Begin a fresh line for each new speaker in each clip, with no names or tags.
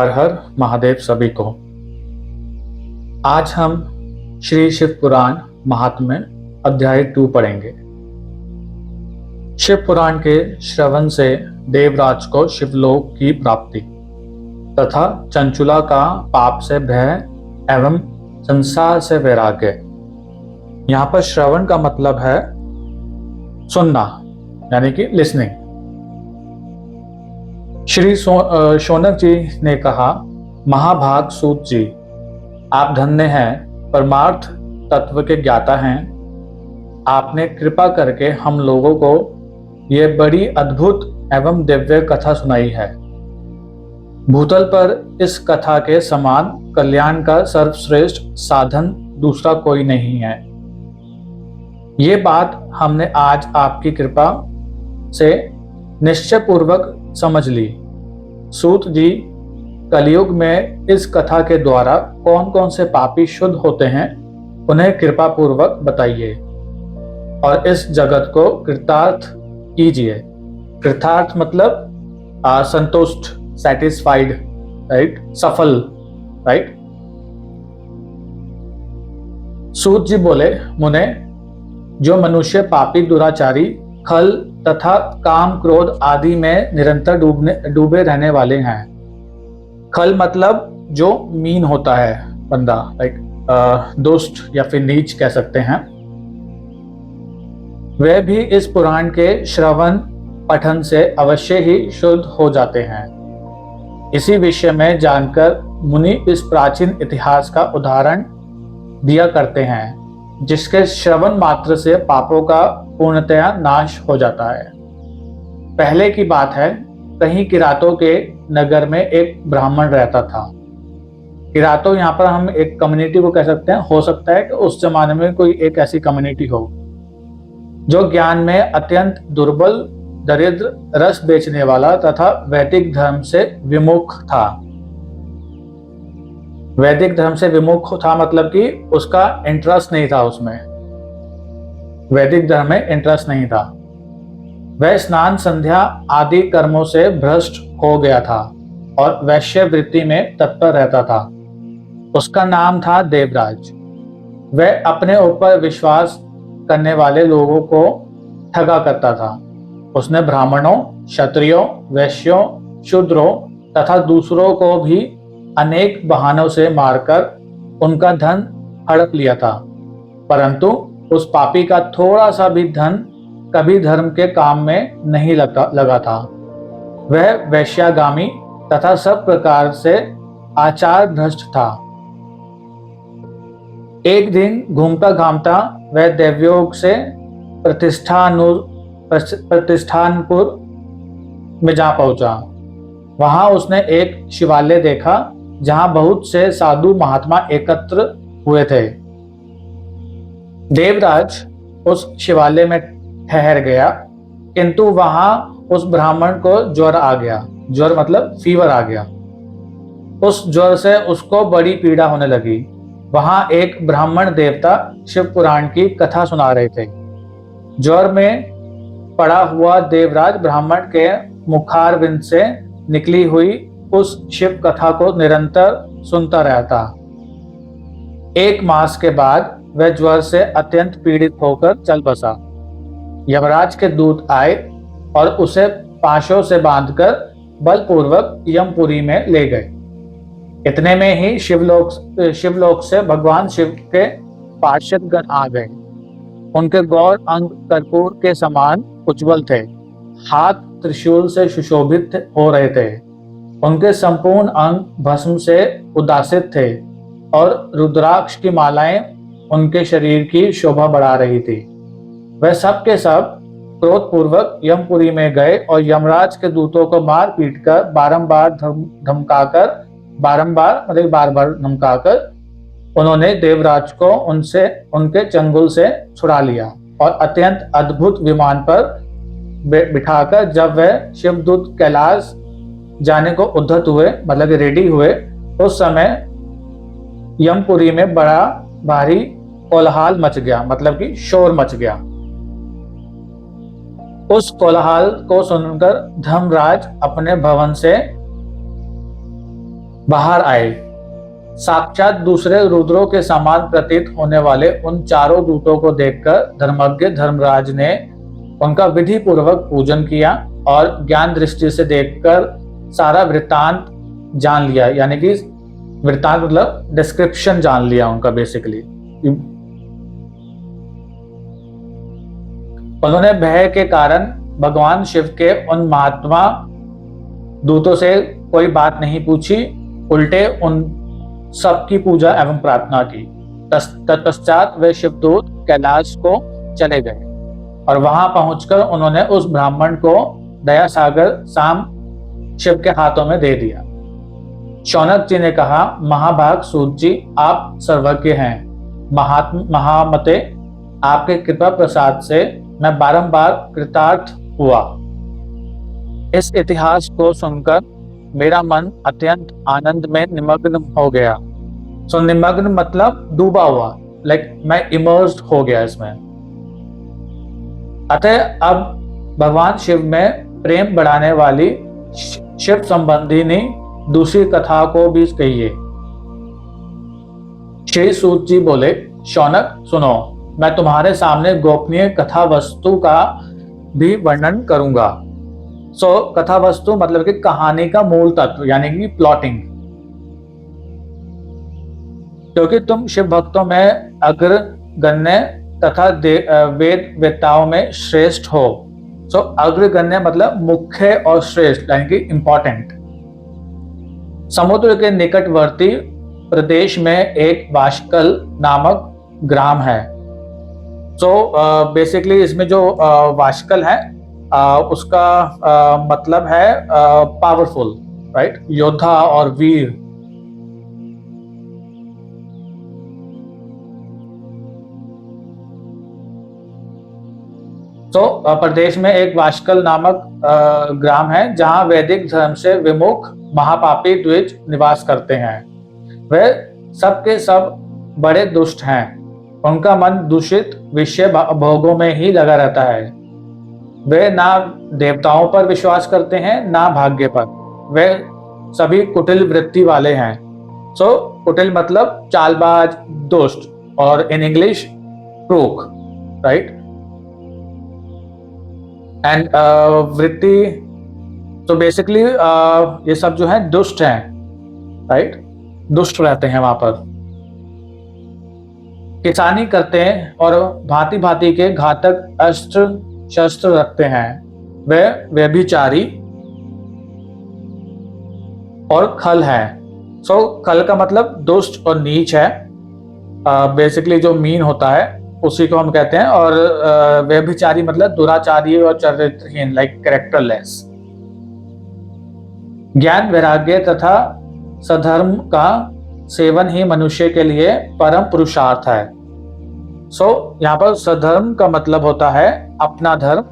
हर हर महादेव सभी को। आज हम श्री शिव पुराण महात्म्य अध्याय 2 पढ़ेंगे। शिव पुराण के श्रवण से देवराज को शिवलोक की प्राप्ति तथा चंचुला का पाप से भय एवं संसार से वैराग्य। यहाँ पर श्रवण का मतलब है सुनना, यानी कि लिसनिंग। श्री शौनक जी ने कहा, महाभाग सूत जी, आप धन्य हैं, परमार्थ तत्व के ज्ञाता हैं। आपने कृपा करके हम लोगों को यह बड़ी अद्भुत एवं दिव्य कथा सुनाई है। भूतल पर इस कथा के समान कल्याण का सर्वश्रेष्ठ साधन दूसरा कोई नहीं है। ये बात हमने आज आपकी कृपा से निश्चय पूर्वक समझ ली। सूत जी, कलयुग में इस कथा के द्वारा कौन कौन से पापी शुद्ध होते हैं, उन्हें कृपा पूर्वक बताइए और इस जगत को कृतार्थ कीजिए। कृतार्थ मतलब संतुष्ट, सेटिस्फाइड, राइट, सफल, राइट। सूत जी बोले, मुने, जो मनुष्य पापी, दुराचारी, खल तथा काम क्रोध आदि में निरंतर डूबे रहने वाले हैं। खल मतलब जो मीन होता है बंदा, लाइक दुष्ट या फिर नीच कह सकते हैं, वे भी इस पुराण के श्रवण पठन से अवश्य ही शुद्ध हो जाते हैं। इसी विषय में जानकर मुनि इस प्राचीन इतिहास का उदाहरण दिया करते हैं, जिसके श्रवण मात्र से पापों का पूर्णतया नाश हो जाता है। पहले की बात है, कहीं किरातों के नगर में एक ब्राह्मण रहता था। किरातों यहाँ पर हम एक कम्युनिटी को कह सकते हैं। हो सकता है कि उस जमाने में कोई एक ऐसी कम्युनिटी हो जो ज्ञान में अत्यंत दुर्बल, दरिद्र, रस बेचने वाला तथा वैदिक धर्म से विमुख था। वैदिक धर्म से विमुख था मतलब कि उसका इंटरेस्ट नहीं था, उसमें वैदिक धर्म में इंटरेस्ट नहीं था। वह स्नान, संध्या आदि कर्मों से भ्रष्ट हो गया था और वैश्य वृत्ति में तत्पर रहता था। उसका नाम था देवराज। वह अपने ऊपर विश्वास करने वाले लोगों को ठगा करता था। उसने ब्राह्मणों, क्षत्रियों, वैश्यों, शूद्रों तथा दूसरों को भी अनेक बहानों से मारकर उनका धन हड़प लिया था, परंतु उस पापी का थोड़ा सा भी धन कभी धर्म के काम में नहीं लगा था। वह वैश्यागामी तथा सब प्रकार से आचार भ्रष्ट था। एक दिन घूमता घामता वह देवयोग से प्रतिष्ठानपुर में जा पहुंचा। वहां उसने एक शिवालय देखा जहां बहुत से साधु महात्मा एकत्र हुए थे। देवराज उस शिवालय में ठहर गया, किंतु वहां उस ब्राह्मण को ज्वर आ गया। ज्वर मतलब फीवर आ गया। उस ज्वर से उसको बड़ी पीड़ा होने लगी। वहां एक ब्राह्मण देवता शिव पुराण की कथा सुना रहे थे। ज्वर में पड़ा हुआ देवराज ब्राह्मण के मुखारविंद से निकली हुई उस शिव कथा को निरंतर सुनता रहता। 1 मास के बाद वह ज्वर से अत्यंत पीड़ित होकर चल बसा। यमराज के दूत आए और उसे पाशों से बांधकर बलपूर्वक यमपुरी में ले गए। इतने में ही शिवलोक से भगवान शिव के पार्षदगण आ गए। उनके गौर अंग कर्पूर के समान उज्जवल थे, हाथ त्रिशूल से सुशोभित हो रहे थे। उनके संपूर्ण अंग भस्म से उदासित थे और रुद्राक्ष की मालाएं उनके शरीर की शोभा बढ़ा रही थी। वह सब के सब क्रोधपूर्वक यमपुरी में गए और यमराज के दूतों को मार पीट कर बार बार धमकाकर उन्होंने देवराज को उनके चंगुल से छुड़ा लिया और अत्यंत अद्भुत विमान पर बिठाकर जब वह शिवदूत कैलाश जाने को उद्धत हुए, मतलब रेडी हुए, उस समय यमपुरी में बड़ा भारी कोलाहल मच गया, मतलब कि शोर मच गया। उस कोलाहल को सुनकर धर्मराज अपने भवन से बाहर आए। साक्षात दूसरे रुद्रों के समान प्रतीत होने वाले उन चारों दूतों को देखकर धर्मज्ञ धर्मराज ने उनका विधि पूर्वक पूजन किया और ज्ञान दृष्टि से देखकर सारा वृत्तांत जान लिया, यानी कि वृत्तांत मतलब डिस्क्रिप्शन जान लिया उनका बेसिकली। उन्होंने भय के कारण भगवान शिव के उन महात्मा दूतों से कोई बात नहीं पूछी, उल्टे उन सबकी पूजा एवं प्रार्थना की। तत्पश्चात वे शिवदूत कैलाश को चले गए और वहां पहुंचकर उन्होंने उस ब्राह्मण को दया सागर साम शिव के हाथों में दे दिया। शौनक जी ने कहा, महाभाग सूत जी, आप सर्वज्ञ हैं। महामते, आपके कृपा प्रसाद से मैं बारंबार कृतार्थ हुआ। इस इतिहास को सुनकर मेरा मन अत्यंत आनंद में निमग्न हो गया। सो निमग्न मतलब डूबा हुआ, लाइक मैं इमर्स्ड हो गया इसमें। अतः अब भगवान शिव में प्रेम बढ़ाने वाली शिव संबंधी ने दूसरी कथा को भी कहिए। श्री सूत जी बोले, शौनक सुनो, मैं तुम्हारे सामने गोपनीय कथा वस्तु का भी वर्णन करूंगा। कथा वस्तु मतलब कि कहानी का मूल तत्व, यानी कि प्लॉटिंग। क्योंकि तुम शिव भक्तों में अग्रगण्य तथा वेद वेत्ताओं में श्रेष्ठ हो। अग्रगण्य मतलब मुख्य और श्रेष्ठ, यानी कि इंपॉर्टेंट। समुद्र के निकटवर्ती प्रदेश में एक वाशकल नामक ग्राम है। बेसिकली इसमें जो वाशकल है उसका मतलब है पावरफुल, राइट, योद्धा और वीर। प्रदेश में एक वाशकल नामक ग्राम है जहां वैदिक धर्म से विमुख महापापी द्विज निवास करते हैं। वे सब के सब बड़े दुष्ट हैं। उनका मन दूषित विषय भोगों में ही लगा रहता है। वे ना देवताओं पर विश्वास करते हैं ना भाग्य पर। वे सभी कुटिल वृत्ति वाले हैं। कुटिल मतलब चालबाज, दुष्ट, और in English crook, right. And वृत्ति, तो बेसिकली ये सब जो है दुष्ट हैं, राइट, दुष्ट रहते हैं वहां पर। किसानी करते हैं और भांति भांति के घातक अस्त्र शस्त्र रखते हैं। वे व्यभिचारी और खल है। खल का मतलब दुष्ट और नीच है। बेसिकली जो मीन होता है उसी को हम कहते हैं। और व्यभिचारी मतलब दुराचारी और चरित्रहीन, लाइक कैरेक्टरलेस। ज्ञान वैराग्य तथा सधर्म का सेवन ही मनुष्य के लिए परम पुरुषार्थ है। यहाँ पर सधर्म का मतलब होता है अपना धर्म,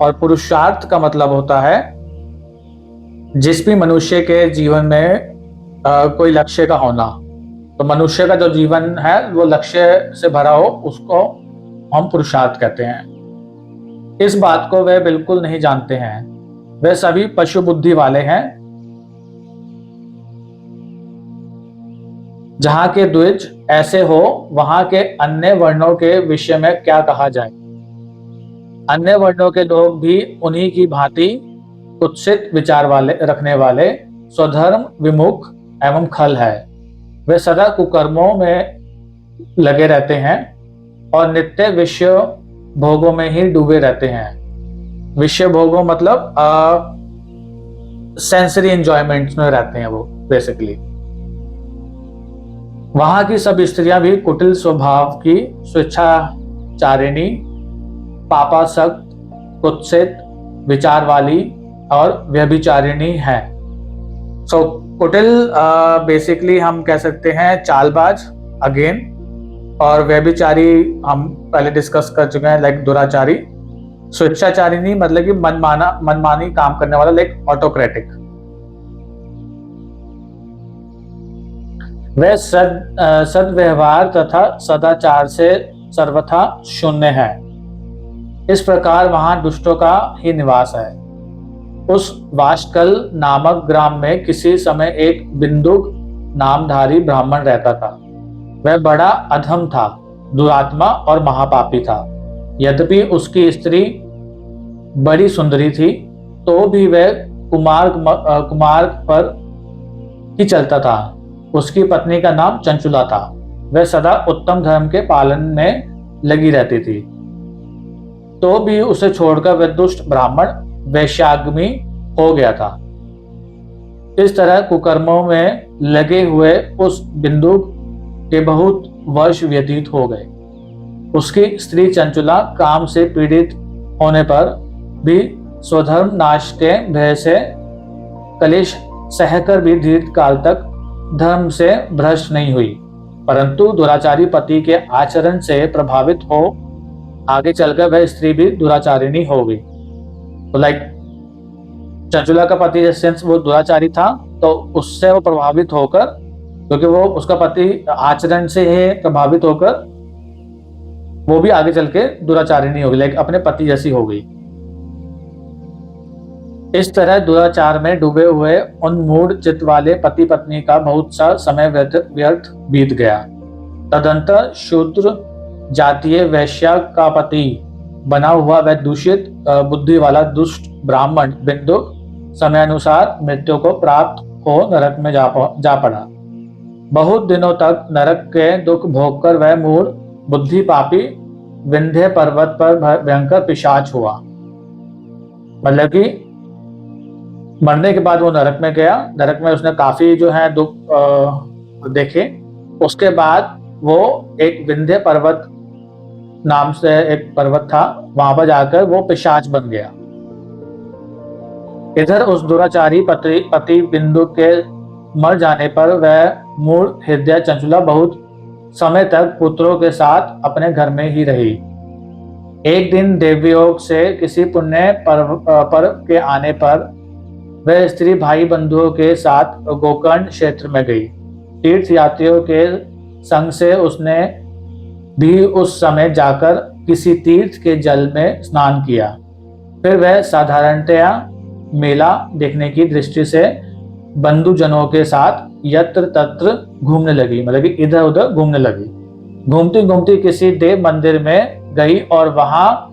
और पुरुषार्थ का मतलब होता है जिस भी मनुष्य के जीवन में कोई लक्ष्य का होना। तो मनुष्य का जो जीवन है वो लक्ष्य से भरा हो, उसको हम पुरुषार्थ कहते हैं। इस बात को वे बिल्कुल नहीं जानते हैं। वे सभी पशु बुद्धि वाले हैं। जहां के द्विज ऐसे हो, वहां के अन्य वर्णों के विषय में क्या कहा जाए। अन्य वर्णों के लोग भी उन्हीं की भांति कुत्सित विचार वाले रखने वाले, स्वधर्म विमुख एवं खल है। वे सदा कुकर्मों में लगे रहते हैं और नित्य विषय भोगों में ही डूबे रहते हैं। विषय भोगों मतलब सेंसरी एंजॉयमेंट्स में रहते हैं वो बेसिकली। वहां की सब स्त्रियां भी कुटिल स्वभाव की, स्वेच्छाचारिणी, पापासक्त, कुत्सित विचार वाली और व्यभिचारिणी है। कुटिल बेसिकली हम कह सकते हैं चालबाज अगेन, और व्यभिचारी हम पहले डिस्कस कर चुके हैं, लाइक दुराचारी। स्वेच्छाचारिणी मतलब कि मनमानी काम करने वाला, लाइक ऑटोक्रेटिक। वह सद्व्यवहार तथा सदाचार से सर्वथा शून्य है। इस प्रकार वहां दुष्टों का ही निवास है। उस वाशकल नामक ग्राम में किसी समय एक बिंदुक नामधारी ब्राह्मण रहता था। वह बड़ा अधम था, दुरात्मा और महापापी था। यद्यपि उसकी स्त्री बड़ी सुंदरी थी, तो भी वह कुमार्ग पर ही चलता था। उसकी पत्नी का नाम चंचुला था। वह सदा उत्तम धर्म के पालन में लगी रहती थी, तो भी उसे छोड़कर वह दुष्ट ब्राह्मण वैश्यागमी हो गया था। इस तरह कुकर्मों में लगे हुए उस बिंदु के बहुत वर्ष व्यतीत हो गए। उसकी स्त्री चंचुला काम से पीड़ित होने पर भी स्वधर्म नाश के भय से कलेश सहकर भी दीर्घ काल तक धर्म से भ्रष्ट नहीं हुई, परंतु दुराचारी पति के आचरण से प्रभावित हो आगे चलकर वह स्त्री भी दुराचारिणी हो गई। तो चंचुला का पति सिंस वो दुराचारी था, तो उससे वो प्रभावित होकर, क्योंकि वो उसका पति आचरण से ही प्रभावित होकर वो भी आगे चल के दुराचारिणी हो गई, अपने पति जैसी हो गई। इस तरह दुराचार में डूबे हुए उन मूढ़ चित्त वाले पति पत्नी का बहुत सा समय व्यर्थ बीत गया। तदंतर शूद्र जातीय वैश्या का पति बना हुआ वह दूषित बुद्धि वाला दुष्ट ब्राह्मण बिंदुक समयानुसार मृत्यु को प्राप्त हो नरक में जा पड़ा। बहुत दिनों तक नरक के दुख भोगकर वह मूढ़ बुद्धि पापी विंध्य पर्वत पर भयंकर पिशाच हुआ। मतलब कि मरने के बाद वो नरक में गया। नरक में उसने काफी जो है दुख देखे। उसके बाद वो एक विंध्य पर्वत नाम से एक पर्वत था, वहां पर जाकर वो पिशाच बन गया। इधर उस दुराचारी पति बिंदु के मर जाने पर वह मूढ़ हृदय चंचुला बहुत समय तक पुत्रों के साथ अपने घर में ही रही। एक दिन देवयोग से किसी पुण्य पर्व के आने पर वह स्त्री भाई बंधुओं के साथ गोकर्ण क्षेत्र में गई। तीर्थ यात्रियों के संग से उसने भी उस समय जाकर किसी तीर्थ के जल में स्नान किया। फिर वह साधारणतया मेला देखने की दृष्टि से बंधुजनों के साथ यत्र तत्र घूमने लगी, मतलब कि इधर उधर घूमने लगी। घूमती घूमती किसी देव मंदिर में गई और वहां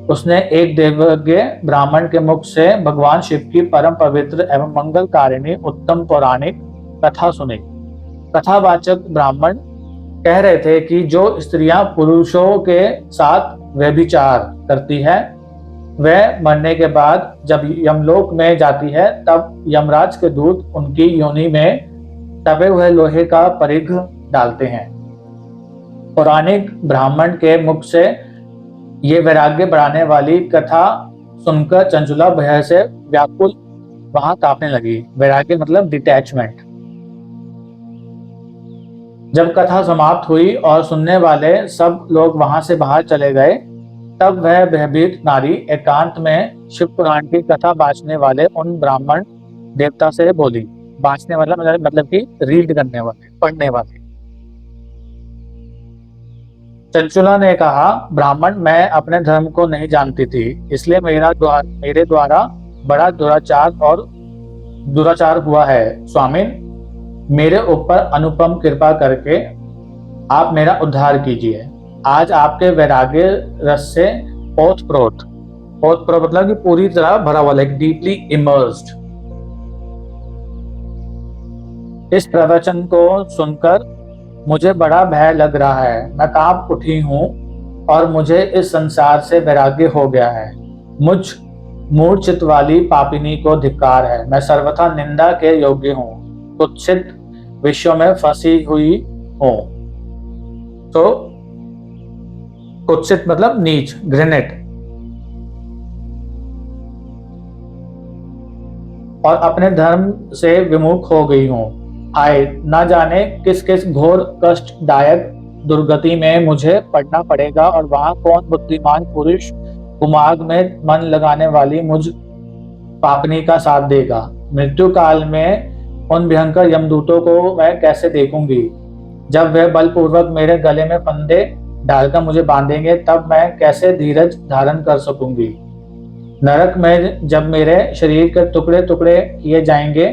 उसने एक देवज्ञ ब्राह्मण के मुख से भगवान शिव की परम पवित्र एवं मंगलकारिणी उत्तम पौराणिक कथा सुनी। कथावाचक ब्राह्मण कह रहे थे कि जो स्त्रियां पुरुषों के साथ व्यभिचार करती है, वह मरने के बाद जब यमलोक में जाती है, तब यमराज के दूत उनकी योनि में तबे हुए लोहे का परिघ डालते हैं। पौराणिक ब्राह्मण के मुख से ये वैराग्य बढ़ाने वाली कथा सुनकर चंचुला भय से व्याकुल वहां कांपने लगी। वैराग्य मतलब डिटैचमेंट। जब कथा समाप्त हुई और सुनने वाले सब लोग वहां से बाहर चले गए, तब वह भयभीत नारी एकांत में शिव पुराण की कथा बांचने वाले उन ब्राह्मण देवता से बोली। बांचने मतलब कि रीड करने वाले, पढ़ने वाले। चंचुला ने कहा, ब्राह्मण, मैं अपने धर्म को नहीं जानती थी, इसलिए मेरे द्वारा बड़ा दुराचार हुआ है। स्वामिन, मेरे ऊपर अनुपम कृपा करके आप मेरा उद्धार कीजिए। आज आपके वैराग्य रस से ओतप्रोत मतलब कि पूरी तरह भरा हुआ, लाइक डीपली इमर्स्ड। इस प्रवचन को सुनकर मुझे बड़ा भय लग रहा है। मैं कांप उठी हूँ और मुझे इस संसार से वैराग्य हो गया है। मुझ मूढ़ चित्त वाली पापिनी को धिक्कार है। मैं सर्वथा निंदा के योग्य हूँ, कुत्सित विश्व में फंसी हुई हूँ। तो कुत्सित मतलब नीच, घृणित, और अपने धर्म से विमुख हो गई हूँ। हाय, न जाने किस किस घोर कष्टदायक दुर्गति में मुझे पड़ना पड़ेगा और वहां कौन बुद्धिमान पुरुष कुमार्ग में मन लगाने वाली मुझ पापनी का साथ देगा। मृत्यु काल में उन भयंकर यमदूतों को मैं कैसे देखूंगी। जब वे बलपूर्वक मेरे गले में फंदे डालकर मुझे बांधेंगे, तब मैं कैसे धीरज धारण कर सकूंगी। नरक में जब मेरे शरीर के टुकड़े टुकड़े किए जाएंगे,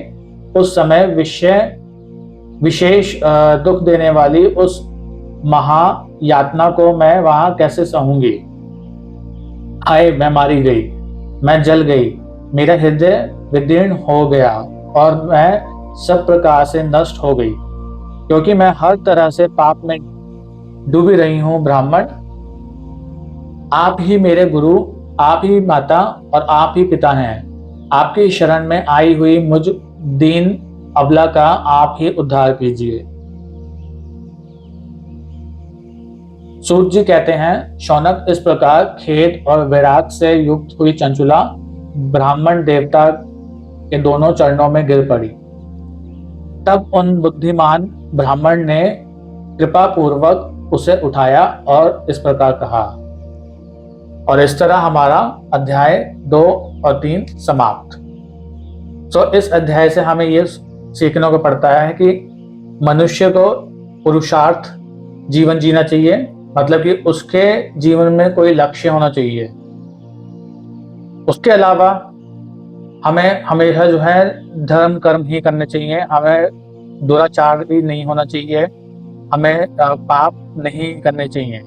उस समय विशेष दुख देने वाली उस महा यातना को मैं वहां कैसे सहूंगी। हाय, मैं मारी गई, मैं जल गई, मेरा हृदय विदीर्ण हो गया और मैं सब प्रकार से नष्ट हो गई, क्योंकि मैं हर तरह से पाप में डूबी रही हूँ। ब्राह्मण, आप ही मेरे गुरु, आप ही माता और आप ही पिता हैं। आपकी शरण में आई हुई मुझ दीन अबला का आप ही उद्धार कीजिए। सूत जी कहते हैं, शौनक, इस प्रकार खेद और वैराग से युक्त हुई चंचुला ब्राह्मण देवता के दोनों चरणों में गिर पड़ी। तब उन बुद्धिमान ब्राह्मण ने कृपा पूर्वक उसे उठाया और इस प्रकार कहा। और इस तरह हमारा अध्याय 2 और 3 समाप्त। इस अध्याय से हमें ये सीखने को पड़ता है कि मनुष्य को पुरुषार्थ जीवन जीना चाहिए, मतलब कि उसके जीवन में कोई लक्ष्य होना चाहिए। उसके अलावा हमें हमेशा जो है धर्म कर्म ही करने चाहिए, हमें दुराचार भी नहीं होना चाहिए, हमें पाप नहीं करने चाहिए।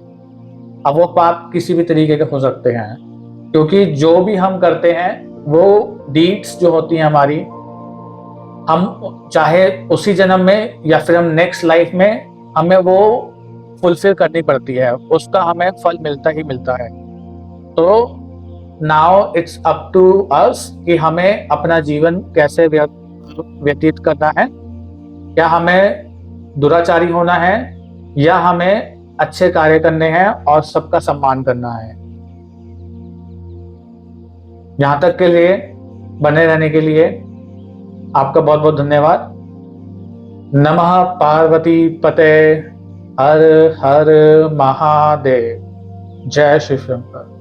अब वो पाप किसी भी तरीके के हो सकते हैं, क्योंकि जो भी हम करते हैं वो डीड्स जो होती हैं हमारी, हम चाहे उसी जन्म में या फिर हम नेक्स्ट लाइफ में हमें वो फुलफिल करनी पड़ती है, उसका हमें फल मिलता ही मिलता है। तो now it's up to us कि हमें अपना जीवन कैसे व्यतीत करना है। क्या हमें दुराचारी होना है या हमें अच्छे कार्य करने हैं और सबका सम्मान करना है। यहाँ तक के लिए बने रहने के लिए आपका बहुत बहुत धन्यवाद। नमः पार्वती पते, हर हर महादेव। जय श्री शंकर।